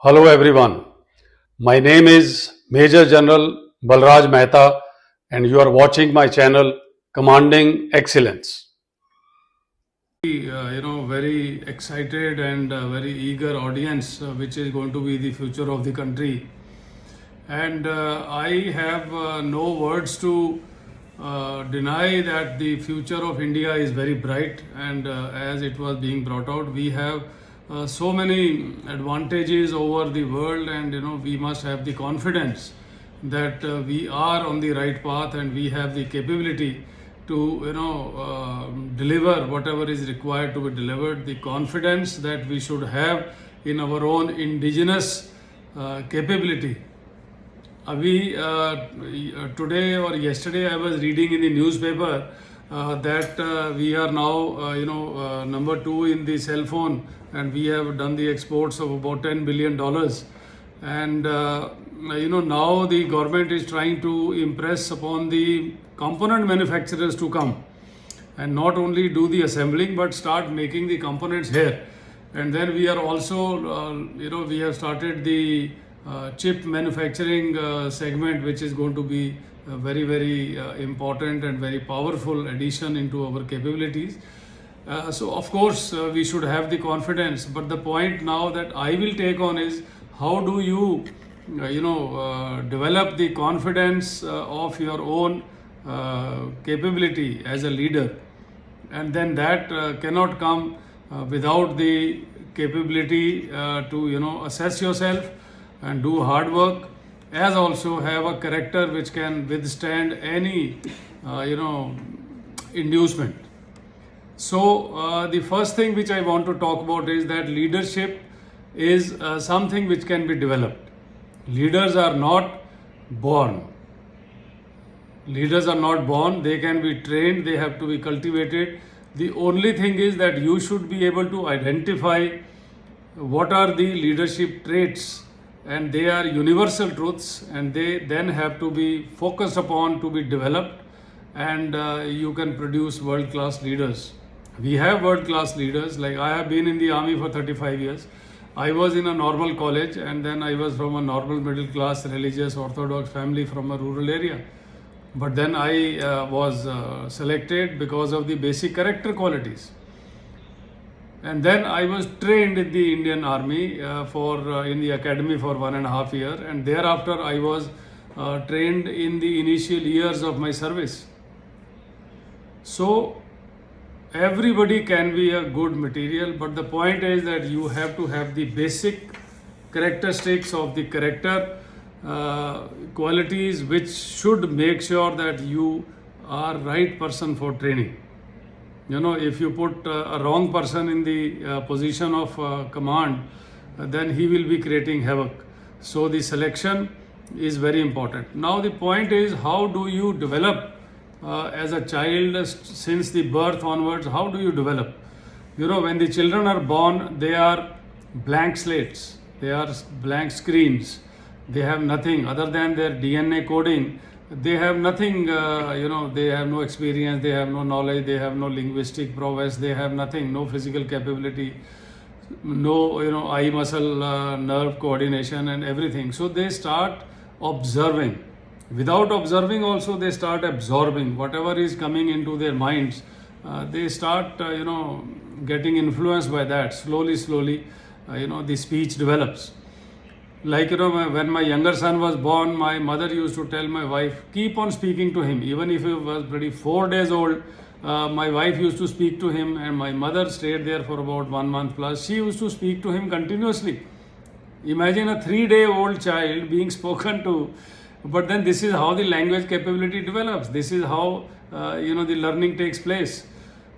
Hello everyone. My name is Major General Balraj Mehta and you are watching my channel Commanding Excellence. Very excited and very eager audience, which is going to be the future of the country. And I have no words to deny that the future of India is very bright. And as it was being brought out, we have so many advantages over the world, and we must have the confidence that we are on the right path and we have the capability to deliver whatever is required to be delivered. The confidence that we should have in our own indigenous capability. Today or yesterday I was reading in the newspaper that we are now number 2 in the cell phone, and we have done the exports of about $10 billion. And now the government is trying to impress upon the component manufacturers to come and not only do the assembling but start making the components here. And then we are also we have started the chip manufacturing segment, which is going to be a very important and very powerful addition into our capabilities. So of course we should have the confidence, but the point now that I will take on is how do you develop the confidence of your own capability as a leader. And then that cannot come without the capability to assess yourself and do hard work, as also have a character which can withstand any inducement. So the first thing which I want to talk about is that leadership is something which can be developed. Leaders are not born. Leaders are not born, they can be trained, they have to be cultivated. The only thing is that you should be able to identify what are the leadership traits, and they are universal truths, and they then have to be focused upon to be developed, and you can produce world-class leaders. We have world-class leaders. Like I have been in the army for 35 years. I was in a normal college, and then I was from a normal middle class religious orthodox family from a rural area. But then I was selected because of the basic character qualities. And then I was trained in the Indian Army in the academy for 1.5 years, and thereafter I was trained in the initial years of my service. So everybody can be a good material, but the point is that you have to have the basic characteristics of the character qualities which should make sure that you are right person for training. If you put a wrong person in the position of command, then he will be creating havoc. So the selection is very important. Now the point is, how do you develop as a child since the birth onwards? How do you develop? When the children are born, they are blank slates, they are blank screens. They have nothing other than their DNA coding. They have nothing, they have no experience, they have no knowledge, they have no linguistic prowess, they have nothing, no physical capability, no, eye muscle, nerve coordination and everything. So they start observing. Without observing also, they start absorbing whatever is coming into their minds. They start, getting influenced by that. Slowly, the speech develops. Like, when my younger son was born, my mother used to tell my wife, keep on speaking to him. Even if he was pretty 4 days old, my wife used to speak to him, and my mother stayed there for about 1 month plus. She used to speak to him continuously. Imagine a 3-day-old child being spoken to. But then this is how the language capability develops. This is how, the learning takes place.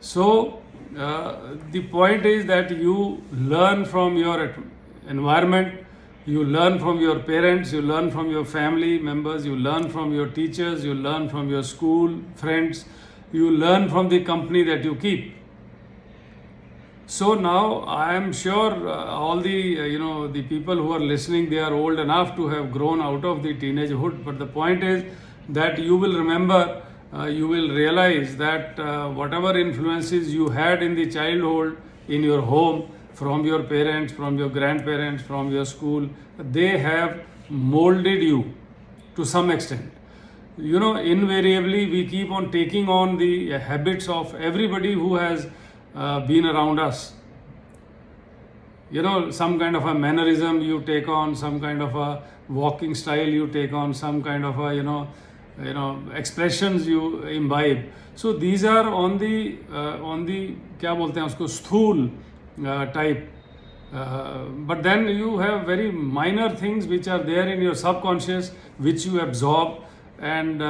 So the point is that you learn from your environment. You learn from your parents, you learn from your family members, you learn from your teachers, you learn from your school friends, you learn from the company that you keep. So now I am sure all the the people who are listening, they are old enough to have grown out of the teenagehood. But the point is that you will remember, you will realize that whatever influences you had in the childhood, in your home, from your parents, from your grandparents, from your school. They have molded you to some extent. You know, invariably we keep on taking on the habits of everybody who has been around us. You know, some kind of a mannerism you take on, some kind of a walking style you take on, some kind of a expressions you imbibe. So these are on the क्या बोलते हैं उसको स्थूल type. But then you have very minor things which are there in your subconscious, which you absorb, and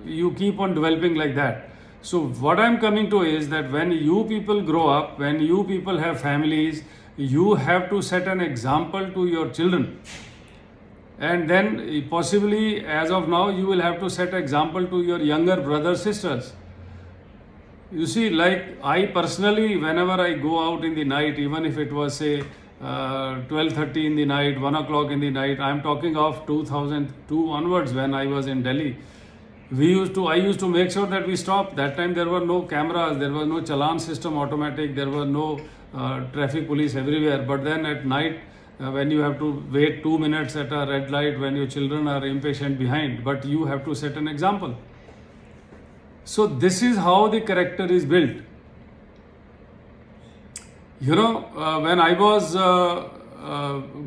you keep on developing like that. So what I'm coming to is that when you people grow up, when you people have families, you have to set an example to your children. And then possibly, as of now, you will have to set example to your younger brothers, sisters. You see, like I personally, whenever I go out in the night, even if it was say 12:30 in the night, 1 o'clock in the night, I'm talking of 2002 onwards when I was in Delhi. I used to make sure that we stop. That time there were no cameras, there was no challan system automatic, there were no traffic police everywhere. But then at night, when you have to wait 2 minutes at a red light, when your children are impatient behind, but you have to set an example. So this is how the character is built. You know, when I was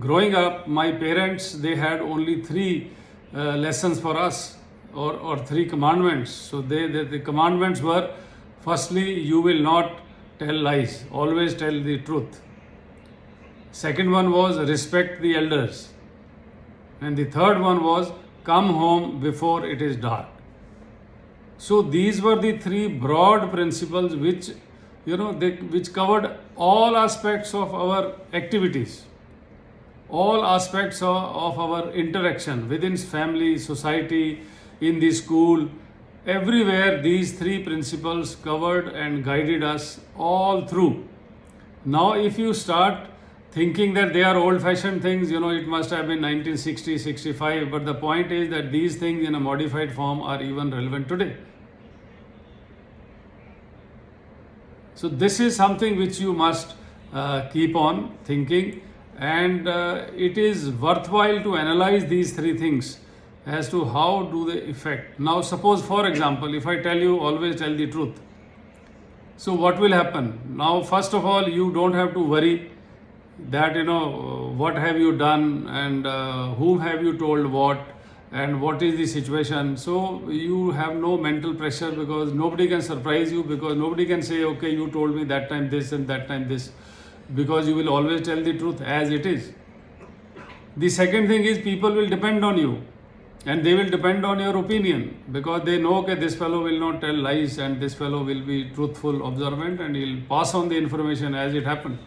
growing up, my parents, they had only 3 lessons for us, or 3 commandments. So the commandments were, firstly, you will not tell lies, always tell the truth. Second one was respect the elders. And the third one was come home before it is dark. So these were the 3 broad principles which, which covered all aspects of our activities, all aspects of our interaction within family, society, in the school, everywhere these 3 principles covered and guided us all through. Now if you start thinking that they are old-fashioned things, it must have been 1960, 65, but the point is that these things in a modified form are even relevant today. So this is something which you must keep on thinking, and it is worthwhile to analyze these 3 things as to how do they affect. Now suppose, for example, if I tell you always tell the truth, so what will happen? Now first of all, you don't have to worry that what have you done, and whom have you told what, and what is the situation. So you have no mental pressure, because nobody can surprise you, because nobody can say, okay, you told me that time this and that time this, because you will always tell the truth as it is. The second thing is, people will depend on you, and they will depend on your opinion, because they know that this fellow will not tell lies, and this fellow will be truthful, observant, and he'll pass on the information as it happened.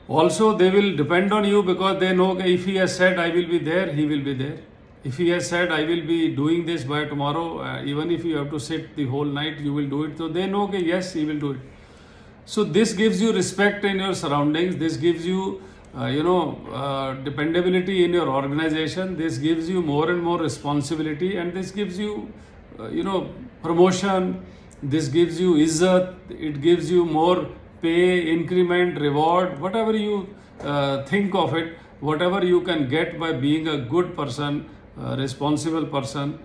Also, they will depend on you, because they know that if he has said I will be there, he will be there. If he has said I will be doing this by tomorrow, even if you have to sit the whole night, you will do it. So they know that yes, he will do it. So this gives you respect in your surroundings. This gives you dependability in your organization. This gives you more and more responsibility, and this gives you promotion. This gives you izzat. It gives you more pay, increment, reward, whatever you think of it, whatever you can get by being a good person, responsible person,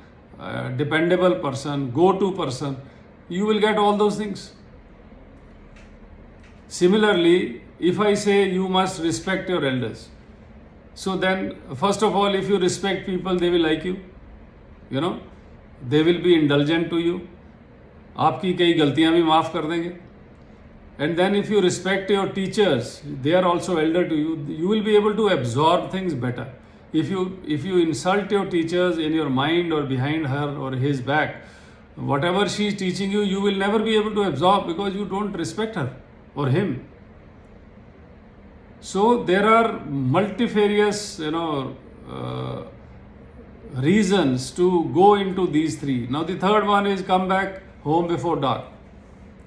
dependable person, go-to person, you will get all those things. Similarly, if I say you must respect your elders, so then first of all, if you respect people, they will like you, they will be indulgent to you, आपकी कई गलतियां भी माफ कर देंगे. And then if you respect your teachers, they are also elder to you, you will be able to absorb things better. If you insult your teachers in your mind or behind her or his back, whatever she is teaching you, you will never be able to absorb, because you don't respect her or him. So there are multifarious reasons to go into these 3. Now the third one is come back home before dark.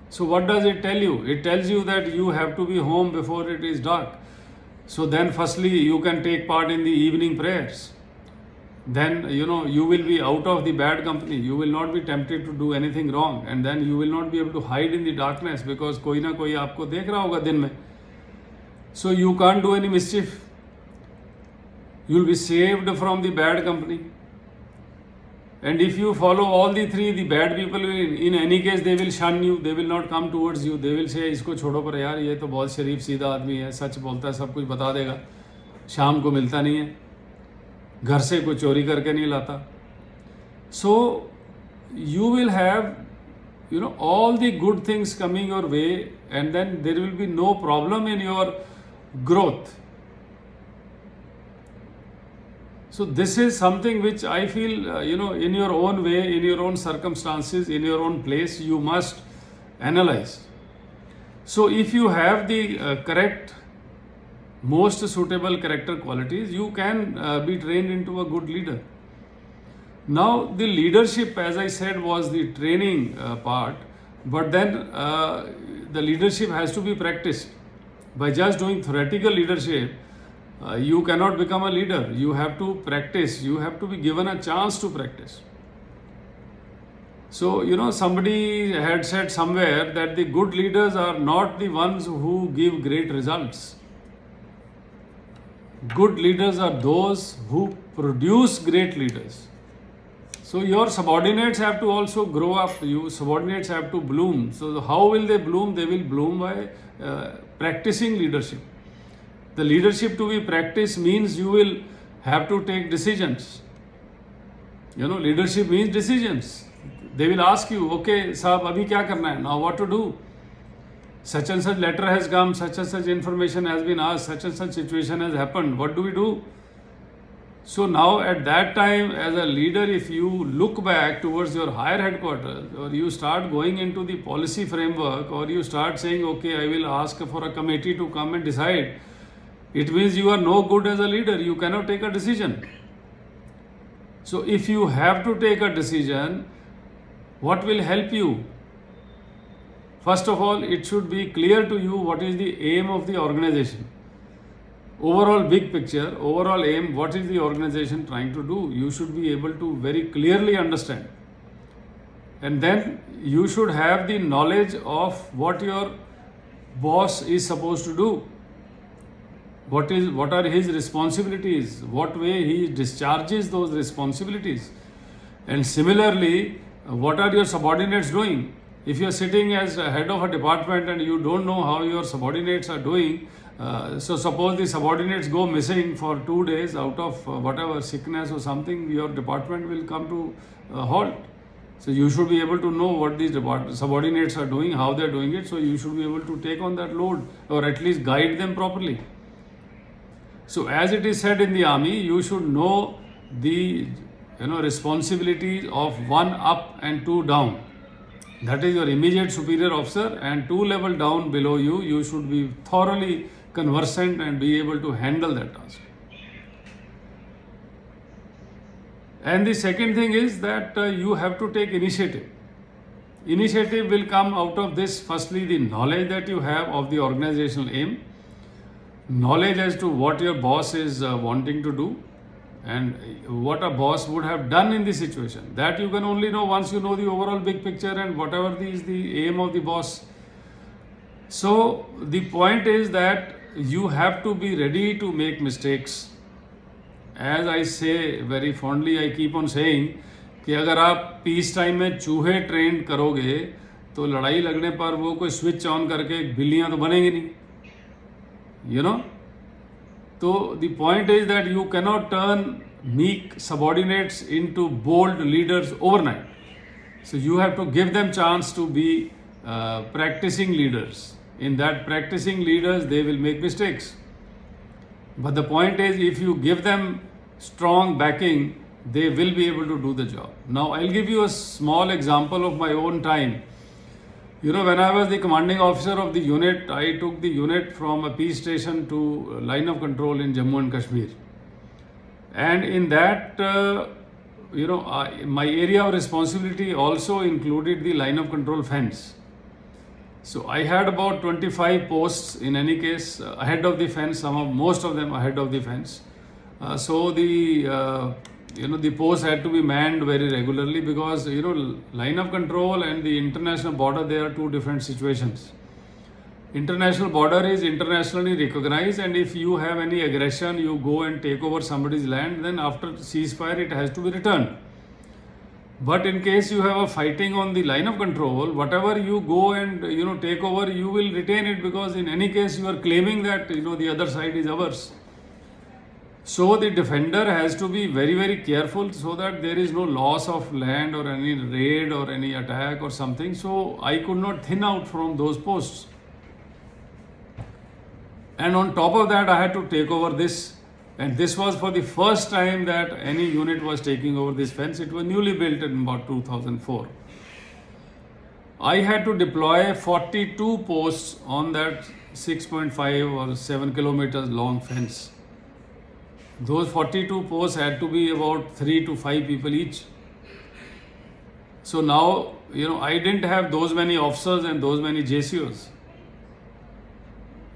So what does it tell you? It tells you that you have to be home before it is dark. So then firstly, you can take part in the evening prayers. Then you will be out of the bad company. You will not be tempted to do anything wrong, and then you will not be able to hide in the darkness, because कोई ना कोई आपको देख रहा होगा दिन में. So you can't do any mischief. You'll be saved from the bad company. And if you follow all the three, the bad people will, in any case, they will shun you. They will not come towards you. They will say, इसको छोड़ो पर यार, ये तो बहुत शरीफ सीधा आदमी है, सच बोलता है, सब कुछ बता देगा, शाम को मिलता नहीं है, घर से कोई चोरी करके नहीं लाता. So you will have, all the good things coming your way, and then there will be no problem in your growth. So this is something which I feel, in your own way, in your own circumstances, in your own place, you must analyze. So if you have the correct, most suitable character qualities, you can be trained into a good leader. Now the leadership, as I said, was the training part, but then the leadership has to be practiced. By just doing theoretical leadership, you cannot become a leader. You have to practice. You have to be given a chance to practice. So, somebody had said somewhere that the good leaders are not the ones who give great results. Good leaders are those who produce great leaders. So your subordinates have to also grow up. You subordinates have to bloom. So how will they bloom? They will bloom by practicing leadership. The leadership to be practiced means you will have to take decisions. Leadership means decisions. They will ask you, okay, साहब अभी क्या करना है? Now what to do? Such and such letter has come, such and such information has been asked, such and such situation has happened. What do we do? So now at that time, as a leader, if you look back towards your higher headquarters, or you start going into the policy framework, or you start saying, okay, I will ask for a committee to come and decide, it means you are no good as a leader. You cannot take a decision. So if you have to take a decision, what will help you? First of all, it should be clear to you what is the aim of the organization. Overall big picture, overall aim, what is the organization trying to do? You should be able to very clearly understand. And then you should have the knowledge of what your boss is supposed to do. What are his responsibilities? What way he discharges those responsibilities? And similarly, what are your subordinates doing? If you are sitting as a head of a department and you don't know how your subordinates are doing, so suppose the subordinates go missing for 2 days out of whatever sickness or something, your department will come to a halt. So you should be able to know what these subordinates are doing, how they are doing it. So you should be able to take on that load, or at least guide them properly. So as it is said in the army, you should know the responsibilities of 1 up and 2 down. That is your immediate superior officer, and 2 level down below you, you should be thoroughly conversant and be able to handle that task. And the second thing is that you have to take initiative. Initiative will come out of this, firstly, the knowledge that you have of the organizational aim, knowledge as to what your boss is wanting to do, and what a boss would have done in this situation. That you can only know once you know the overall big picture and whatever is the aim of the boss. So the point is that you have to be ready to make mistakes. As I say very fondly, I keep on saying कि अगर आप peace time में चूहे train करोगे तो लड़ाई लगने पर वो कोई स्विच ऑन करके बिल्लियाँ तो बनेंगी नहीं. So the point is that you cannot turn meek subordinates into bold leaders overnight. So you have to give them chance to be practicing leaders. In that practicing leaders, they will make mistakes. But the point is, if you give them strong backing, they will be able to do the job. Now I'll give you a small example of my own time. When I was the commanding officer of the unit, I took the unit from a peace station to line of control in Jammu and Kashmir. And in that, my area of responsibility also included the line of control fence. So I had about 25 posts in any case ahead of the fence, most of them ahead of the fence. So the posts had to be manned very regularly because line of control and the international border, they are two different situations. International border is internationally recognized, and if you have any aggression, you go and take over somebody's land, then after ceasefire it has to be returned. But in case you have a fighting on the line of control, whatever you go and take over, you will retain it, because in any case you are claiming that the other side is ours. So the defender has to be very, very careful so that there is no loss of land or any raid or any attack or something. So I could not thin out from those posts. And on top of that, I had to take over this. And this was for the first time that any unit was taking over this fence. It was newly built in about 2004. I had to deploy 42 posts on that 6.5 or 7 kilometers long fence. Those 42 posts had to be about 3 to 5 people each. So now, I didn't have those many officers and those many JCOs.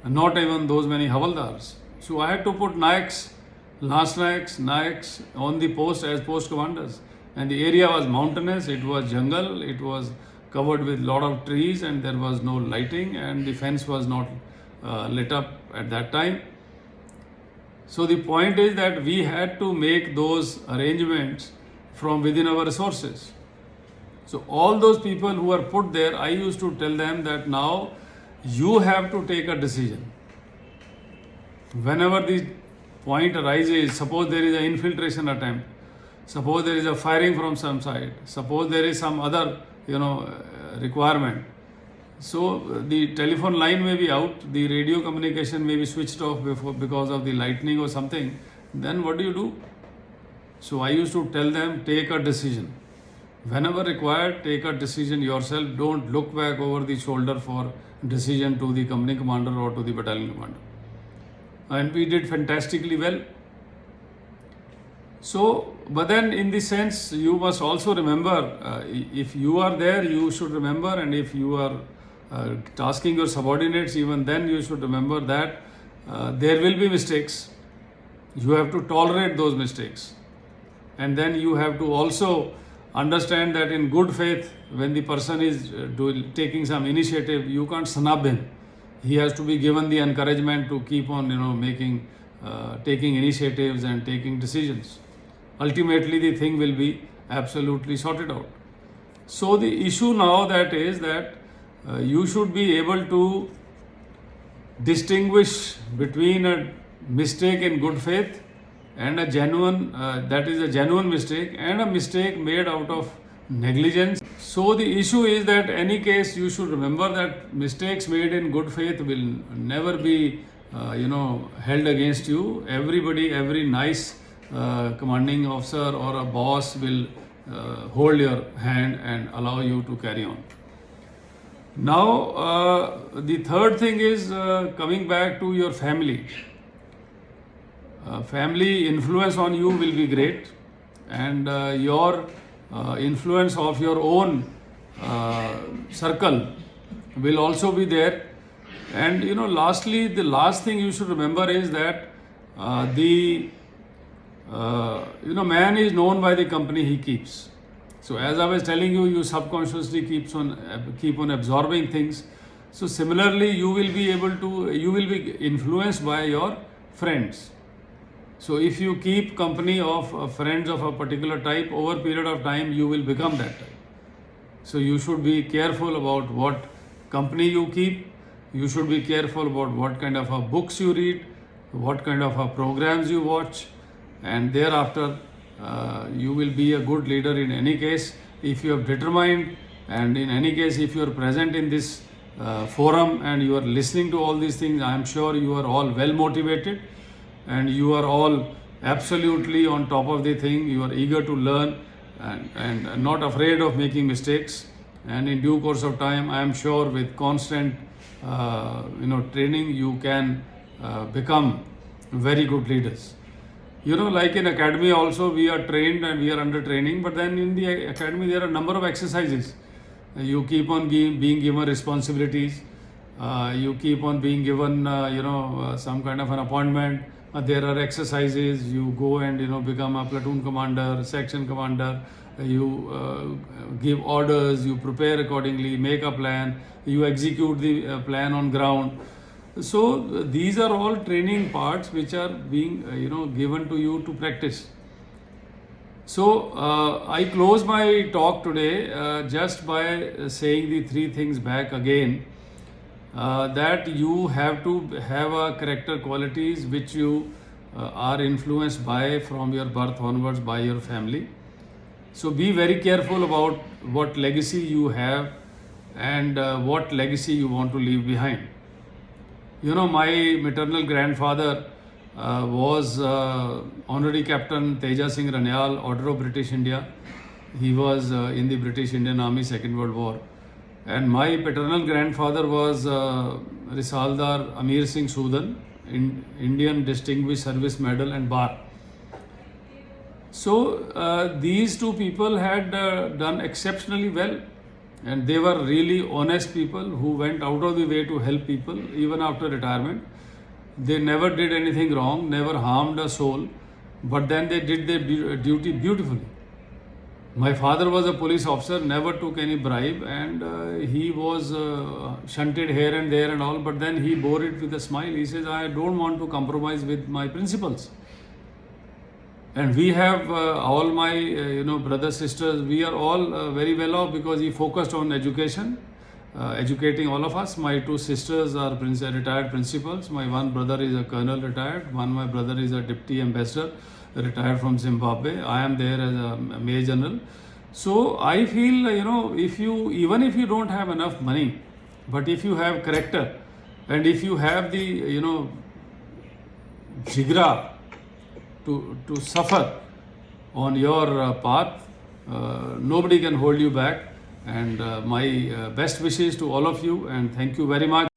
Not even those many Havaldars. So I had to put Nayaks, Lance Nayaks on the post as post commanders. And the area was mountainous, it was jungle, it was covered with lot of trees, and there was no lighting, and the fence was not lit up at that time. So the point is that we had to make those arrangements from within our resources. So all those people who are put there, I used to tell them that now you have to take a decision. Whenever the point arises, suppose there is an infiltration attempt, suppose there is a firing from some side, suppose there is some other requirement. So the telephone line may be out, the radio communication may be switched off because of the lightning or something. Then what do you do? So I used to tell them, take a decision. Whenever required, take a decision yourself. Don't look back over the shoulder for decision to the company commander or to the battalion commander. And we did fantastically well. So, but then in the sense, you must also remember, if you are there, you should remember, and if you are tasking your subordinates, even then you should remember that there will be mistakes. You have to tolerate those mistakes. And then you have to also understand that in good faith, when the person is taking some initiative, you can't snub him. He has to be given the encouragement to keep on, taking initiatives and taking decisions. Ultimately, the thing will be absolutely sorted out. So the issue now that is that you should be able to distinguish between a mistake in good faith and a genuine, that is a genuine mistake, and a mistake made out of negligence. So the issue is that any case you should remember that mistakes made in good faith will never be held against you. Everybody, every nice commanding officer or a boss will hold your hand and allow you to carry on. Now the third thing is coming back to your family. Family influence on you will be great, and your influence of your own circle will also be there. And lastly, the last thing you should remember is that man is known by the company he keeps. So as I was telling you, you subconsciously keep on absorbing things. So similarly, you will be influenced by your friends. So if you keep company of friends of a particular type, over a period of time, you will become that type. So you should be careful about what company you keep. You should be careful about what kind of books you read, what kind of programs you watch, and thereafter you will be a good leader in any case if you have determined, and in any case if you are present in this forum and you are listening to all these things. I am sure you are all well motivated and you are all absolutely on top of the thing. You are eager to learn and not afraid of making mistakes, and in due course of time, I am sure with constant training, you can become very good leaders. Like in academy also, we are trained and we are under training, but then in the academy there are a number of exercises. You keep on being given responsibilities, you keep on being given some kind of an appointment. There are exercises, you go and become a platoon commander, section commander, you give orders, you prepare accordingly, make a plan, you execute the plan on ground. So these are all training parts which are being given to you to practice. So I close my talk today just by saying the three things back again. That you have to have a character qualities which you are influenced by from your birth onwards by your family. So be very careful about what legacy you have and what legacy you want to leave behind. My maternal grandfather was Honorary Captain Teja Singh Ranyal, Order of British India. He was in the British Indian Army, Second World War. And my paternal grandfather was Risaldar Amir Singh Sudan, Indian Distinguished Service Medal and Bar. So these two people had done exceptionally well, and they were really honest people who went out of the way to help people even after retirement. They never did anything wrong, never harmed a soul, but then they did their duty beautifully. My father was a police officer, never took any bribe, and he was shunted here and there and all, but then he bore it with a smile. He says, I don't want to compromise with my principles. And we have all my brothers, sisters, we are all very well off because he focused on education, educating all of us. My two sisters are retired principals. My one brother is a colonel retired. My brother is a deputy ambassador retired from Zimbabwe. I am there as a major general. So I feel, even if you don't have enough money, but if you have character and if you have the, jigra to suffer on your path, nobody can hold you back. And my best wishes to all of you, and thank you very much.